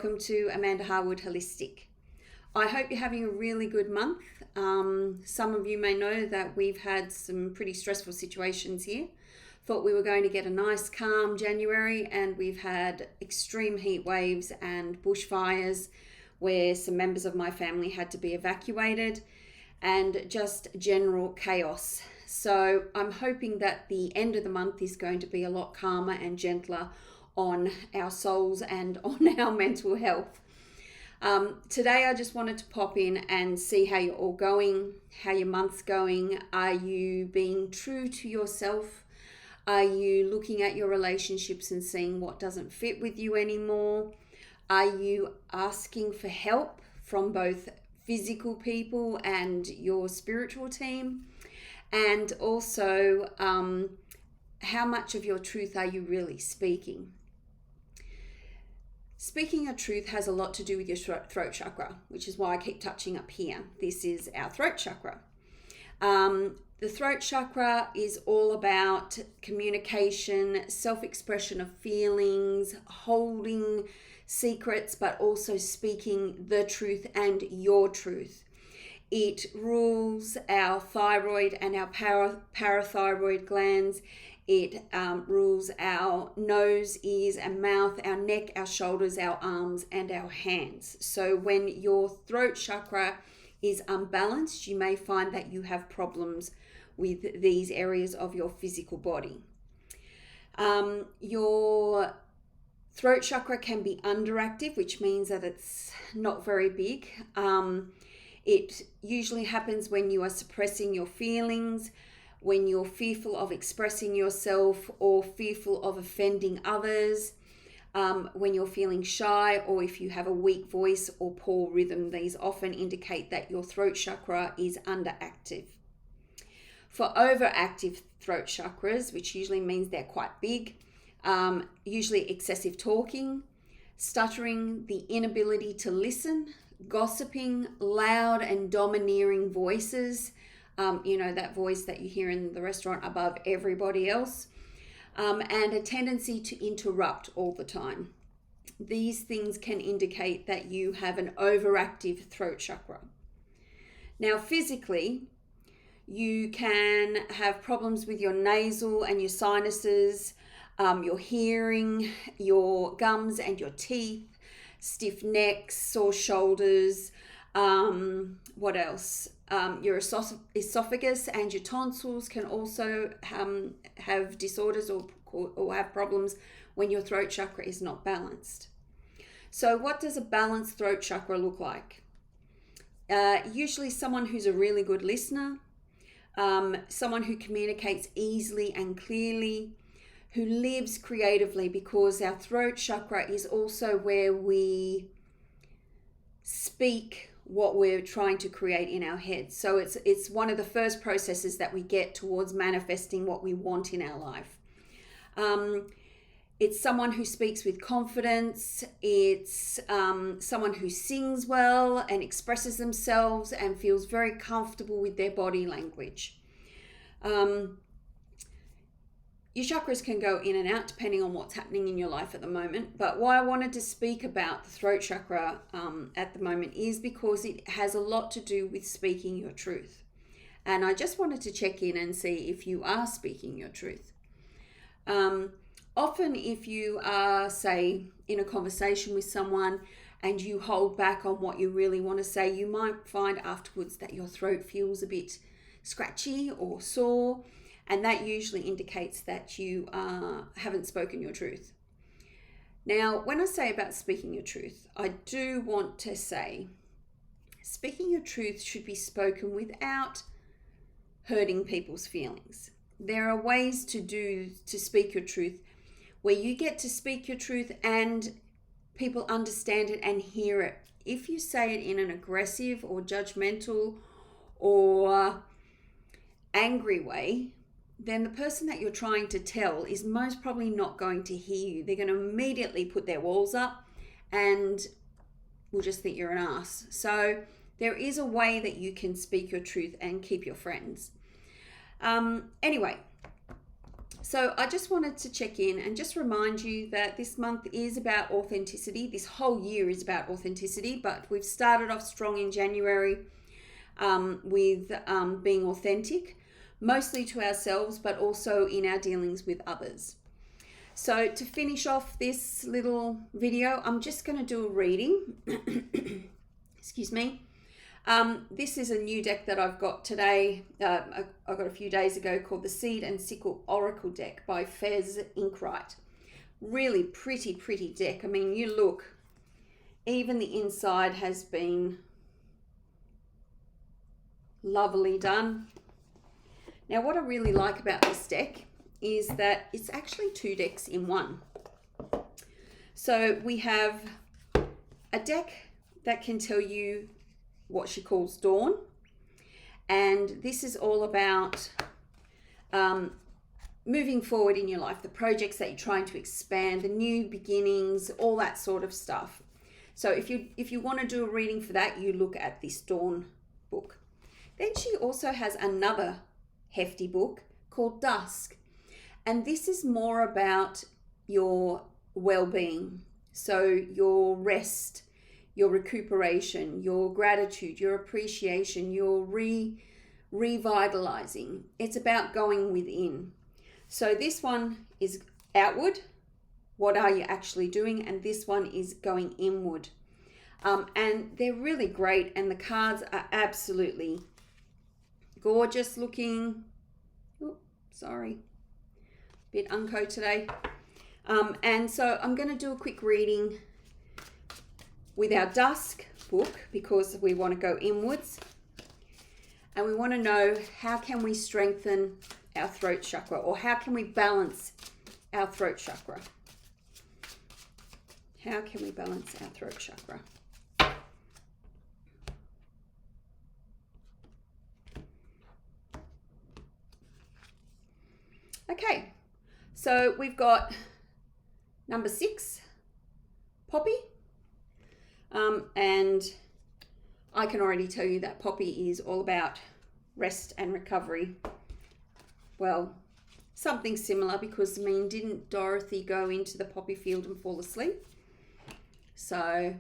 welcome to Amanda Harwood Holistic. I hope you're having a really good month. Some of you may know that we've had some pretty stressful situations here. Thought we were going to get a nice calm January, and we've had extreme heat waves and bushfires where some members of my family had to be evacuated and just general chaos. So I'm hoping that the end of the month is going to be a lot calmer and gentler on our souls and on our mental health. Today I just wanted to pop in and see how you're all going, how your month's going. Are you being true to yourself? Are you looking at your relationships and seeing what doesn't fit with you anymore? Are you asking for help from both physical people and your spiritual team? And also, how much of your truth are you really speaking? Speaking your truth has a lot to do with your throat chakra, which is why I keep touching up here. This is our throat chakra. The throat chakra is all about communication, self-expression of feelings, holding secrets, but also speaking the truth and your truth. It rules our thyroid and our parathyroid glands. It rules our nose, ears, and mouth, our neck, our shoulders, our arms, and our hands. So when your throat chakra is unbalanced, you may find that you have problems with these areas of your physical body. Your throat chakra can be underactive, which means that it's not very big. It usually happens when you are suppressing your feelings, when you're fearful of expressing yourself or fearful of offending others, when you're feeling shy, or if you have a weak voice or poor rhythm. These often indicate that your throat chakra is underactive. For overactive throat chakras, which usually means they're quite big, usually excessive talking, stuttering, the inability to listen, gossiping, loud and domineering voices, that voice that you hear in the restaurant above everybody else, and a tendency to interrupt all the time. These things can indicate that you have an overactive throat chakra. Now, physically, you can have problems with your nasal and your sinuses, your hearing, your gums and your teeth, stiff necks, sore shoulders, what else? Your esophagus and your tonsils can also have disorders or have problems when your throat chakra is not balanced. So what does a balanced throat chakra look like? Usually someone who's a really good listener, someone who communicates easily and clearly, who lives creatively, because our throat chakra is also where we speak what we're trying to create in our heads. So it's one of the first processes that we get towards manifesting what we want in our life. It's someone who speaks with confidence. It's someone who sings well and expresses themselves and feels very comfortable with their body language. Your chakras can go in and out depending on what's happening in your life at the moment. But why I wanted to speak about the throat chakra at the moment is because it has a lot to do with speaking your truth. And I just wanted to check in and see if you are speaking your truth. Often if you are, say, in a conversation with someone and you hold back on what you really want to say, you might find afterwards that your throat feels a bit scratchy or sore. And that usually indicates that you haven't spoken your truth. Now, when I say about speaking your truth, I do want to say speaking your truth should be spoken without hurting people's feelings. There are ways to speak your truth where you get to speak your truth and people understand it and hear it. If you say it in an aggressive or judgmental or angry way, then the person that you're trying to tell is most probably not going to hear you. They're going to immediately put their walls up and will just think you're an ass. So there is a way that you can speak your truth and keep your friends. Anyway, So I just wanted to check in and just remind you that this month is about authenticity. This whole year is about authenticity, but we've started off strong in January with being authentic, mostly to ourselves, but also in our dealings with others. So to finish off this little video, I'm just going to do a reading. Excuse me. This is a new deck that I've got today. I got a few days ago, called the Seed and Sickle Oracle deck by Fez Inkwright. Really pretty deck. I mean, you look, even the inside has been lovely done. Now, what I really like about this deck is that it's actually 2 decks in one. So we have a deck that can tell you what she calls dawn, and this is all about moving forward in your life, the projects that you're trying to expand, the new beginnings, all that sort of stuff. So if you want to do a reading for that, you look at this dawn book. Then she also has another hefty book called Dusk, and this is more about your well-being, so your rest, your recuperation, your gratitude, your appreciation, your revitalizing. It's about going within. So this one is outward. What are you actually doing? And this one is going inward. And they're really great. And the cards are absolutely gorgeous looking. Oh, sorry. Bit unco today. And so I'm going to do a quick reading with our Dusk book, because we want to go inwards and we want to know how can we strengthen our throat chakra, or how can we balance our throat chakra. How can we balance our throat chakra? Okay, so we've got number 6, Poppy. And I can already tell you that Poppy is all about rest and recovery. Well, something similar, because didn't Dorothy go into the poppy field and fall asleep? So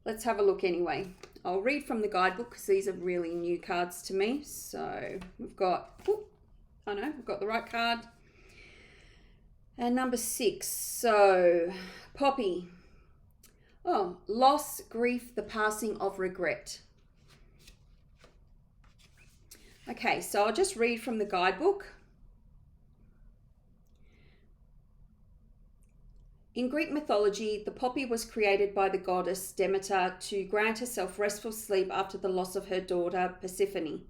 let's have a look anyway. I'll read from the guidebook because these are really new cards to me. So we've got, we've got the right card. And number 6, so Poppy. Oh, loss, grief, the passing of regret. Okay, so I'll just read from the guidebook. In Greek mythology, the poppy was created by the goddess Demeter to grant herself restful sleep after the loss of her daughter Persephone.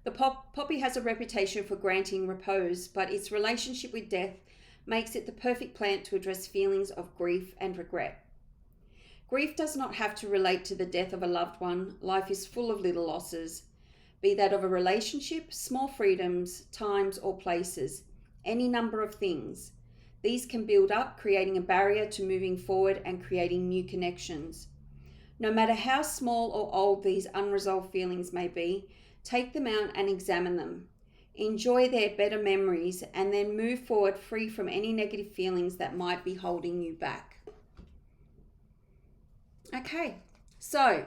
The poppy has a reputation for granting repose, but its relationship with death makes it the perfect plant to address feelings of grief and regret. Grief does not have to relate to the death of a loved one. Life is full of little losses, be that of a relationship, small freedoms, times, or places, any number of things. These can build up, creating a barrier to moving forward and creating new connections. No matter how small or old these unresolved feelings may be, take them out and examine them. Enjoy their better memories and then move forward free from any negative feelings that might be holding you back. Okay, so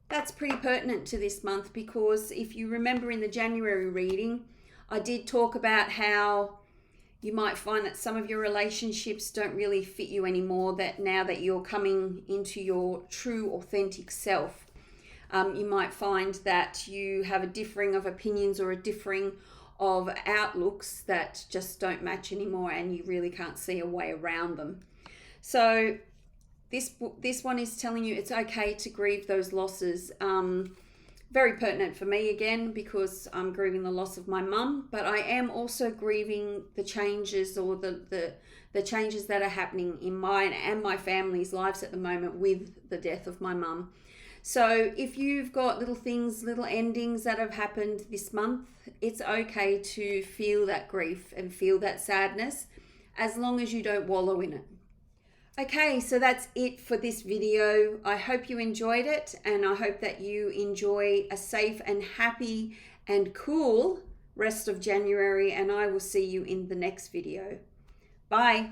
that's pretty pertinent to this month, because if you remember in the January reading, I did talk about how you might find that some of your relationships don't really fit you anymore, that now that you're coming into your true authentic self, you might find that you have a differing of opinions or a differing of outlooks that just don't match anymore, and you really can't see a way around them. So this one is telling you it's okay to grieve those losses. Very pertinent for me again, because I'm grieving the loss of my mum, but I am also grieving the changes, or the changes that are happening in mine and my family's lives at the moment with the death of my mum. So if you've got little things, little endings that have happened this month, it's okay to feel that grief and feel that sadness, as long as you don't wallow in it. Okay, so that's it for this video. I hope you enjoyed it, and I hope that you enjoy a safe and happy and cool rest of January, and I will see you in the next video. Bye.